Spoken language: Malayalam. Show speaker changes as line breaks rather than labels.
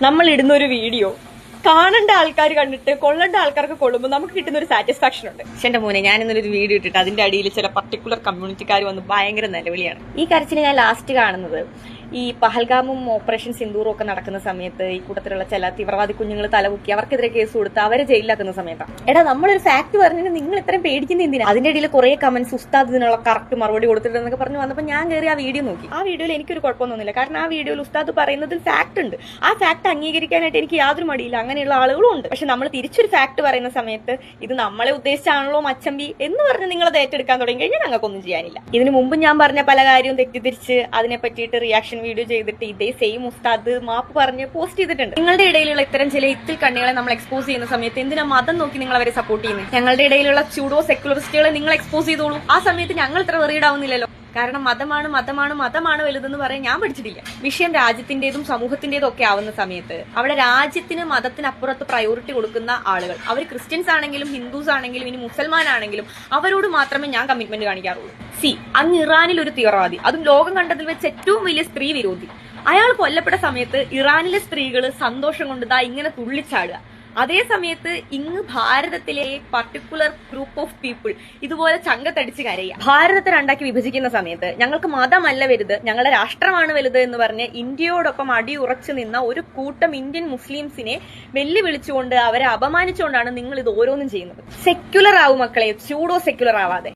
നമ്മൾ ഇടുന്ന ഒരു വീഡിയോ കാണേണ്ട ആൾക്കാർ കണ്ടിട്ട് കൊള്ളേണ്ട ആൾക്കാർക്ക് കൊള്ളുമ്പോൾ നമുക്ക് കിട്ടുന്ന ഒരു സാറ്റിസ്ഫാക്ഷൻ ഉണ്ട്. പക്ഷെ എന്റെ മോനെ, ഞാൻ ഇന്നൊരു വീഡിയോ ഇട്ടിട്ട് അതിന്റെ അടിയിൽ ചില പർട്ടിക്കുലർ കമ്മ്യൂണിറ്റിക്കാർ വന്ന് ഭയങ്കര നിലവിളിയാണ്. ഈ കാര്യത്തിൽ ഞാൻ ലാസ്റ്റ് കാണുന്നത് ഈ പഹൽഗാമും ഓപ്പറേഷൻ സിന്ദൂറും ഒക്കെ നടക്കുന്ന സമയത്ത് ഈ കൂട്ടത്തിലുള്ള ചില തീവ്രവാദി കുഞ്ഞുങ്ങൾ തലമുക്കി അവർക്കെതിരെ കേസ് കൊടുത്ത് അവരെ ജയിലിലാക്കുന്ന സമയത്താണ്. എടാ, നമ്മളൊരു ഫാക്ട് പറഞ്ഞിട്ട് നിങ്ങൾ ഇത്രയും പേടിക്കുന്ന എന്തിനാ? അതിന്റെ ഇടയിൽ കുറെ കമന്റ്സ് ഉസ്താദ് ഇതിനുള്ള കറക്റ്റ് മറുപടി കൊടുത്തിട്ടുണ്ടെന്നൊക്കെ പറഞ്ഞു വന്നപ്പോൾ ഞാൻ കയറി ആ വീഡിയോ നോക്കി. ആ വീഡിയോയിൽ എനിക്കൊരു കുഴപ്പമൊന്നുമില്ല. കാരണം ആ വീഡിയോയിൽ ഉസ്താദ് പറയുന്നതിൽ ഫാക്ട് ഉണ്ട്. ആ ഫാക്ട് അംഗീകരിക്കാനായിട്ട് എനിക്ക് യാതൊരു മടിയില്ല. അങ്ങനെയുള്ള ആളുകളും ഉണ്ട്. പക്ഷെ നമ്മൾ തിരിച്ചൊരു ഫാക്ട് പറയുന്ന സമയത്ത് ഇത് നമ്മളെ ഉദ്ദേശിച്ചാണല്ലോ മച്ചമ്പി എന്ന് പറഞ്ഞ് നിങ്ങളത് ഏറ്റെടുക്കാൻ തുടങ്ങി കഴിഞ്ഞാൽ ഞങ്ങൾക്കൊന്നും ചെയ്യാനില്ല. ഇതിനു മുമ്പ് ഞാൻ പറഞ്ഞ പല കാര്യവും തെറ്റിദ്ധരിച്ച് അതിനെ പറ്റിയിട്ട് റിയാക്ഷൻ വീഡിയോ ചെയ്തിട്ട് ഇതേ സെയിം ഉസ്താദ് മാപ്പ് പറഞ്ഞ് പോസ്റ്റ് ചെയ്തിട്ടുണ്ട്. നിങ്ങളുടെ ഇടയിലുള്ള ഇത്തരം ചില ഇത്തിൽ കണ്ണികളെ നമ്മൾ എക്സ്പോസ് ചെയ്യുന്ന സമയത്ത് എന്തിനാ മതം നോക്കി നിങ്ങൾ അവരെ സപ്പോർട്ട് ചെയ്യുന്നത്? ഞങ്ങളുടെ ഇടയിലുള്ള ചൂടോ സെക്യുലറിസ്റ്റുകളെ നിങ്ങൾ എക്സ്പോസ് ചെയ്തോളൂ. ആ സമയത്ത് ഞങ്ങൾ ഇത്ര വെറിയിടാവുന്നില്ലല്ലോ. കാരണം മതമാണ് വലുതെന്ന് പറയാൻ ഞാൻ പഠിച്ചിട്ടില്ല. വിഷയം രാജ്യത്തിന്റേതും സമൂഹത്തിന്റേതും ഒക്കെ ആവുന്ന സമയത്ത് അവിടെ രാജ്യത്തിന് മതത്തിനപ്പുറത്ത് പ്രയോറിറ്റി കൊടുക്കുന്ന ആളുകൾ, അവർ ക്രിസ്ത്യൻസ് ആണെങ്കിലും ഹിന്ദുസ് ആണെങ്കിലും ഇനി മുസൽമാൻ ആണെങ്കിലും അവരോട് മാത്രമേ ഞാൻ കമ്മിറ്റ്മെന്റ് കാണിക്കാറുള്ളൂ. അങ്ങ് ഇറാനിൽ ഒരു തീവ്രവാദി, അതും ലോകം കണ്ടതിൽ വെച്ച് ഏറ്റവും വലിയ സ്ത്രീ വിരോധി, അയാൾ കൊല്ലപ്പെട്ട സമയത്ത് ഇറാനിലെ സ്ത്രീകൾ സന്തോഷം കൊണ്ട് ദാ ഇങ്ങനെ തുള്ളിച്ചാടുക. അതേ സമയത്ത് ഇങ്ങ് ഭാരതത്തിലെ പർട്ടിക്കുലർ ഗ്രൂപ്പ് ഓഫ് പീപ്പിൾ ഇതുപോലെ ചങ്കത്തടിച്ച് കരയുക. ഭാരതത്തെ രണ്ടാക്കി വിഭജിക്കുന്ന സമയത്ത് ഞങ്ങൾക്ക് മതമല്ല വലുത്, ഞങ്ങളുടെ രാഷ്ട്രമാണ് വലുത് എന്ന് പറഞ്ഞ് ഇന്ത്യയോടൊപ്പം അടിയുറച്ചു നിന്ന ഒരു കൂട്ടം ഇന്ത്യൻ മുസ്ലിംസിനെ വെല്ലുവിളിച്ചുകൊണ്ട് അവരെ അപമാനിച്ചുകൊണ്ടാണ് നിങ്ങൾ ഇത് ഓരോന്നും ചെയ്യുന്നത്. സെക്യുലർ ആവും മക്കളെ, സ്യൂഡോ സെക്യുലർ ആവാതെ.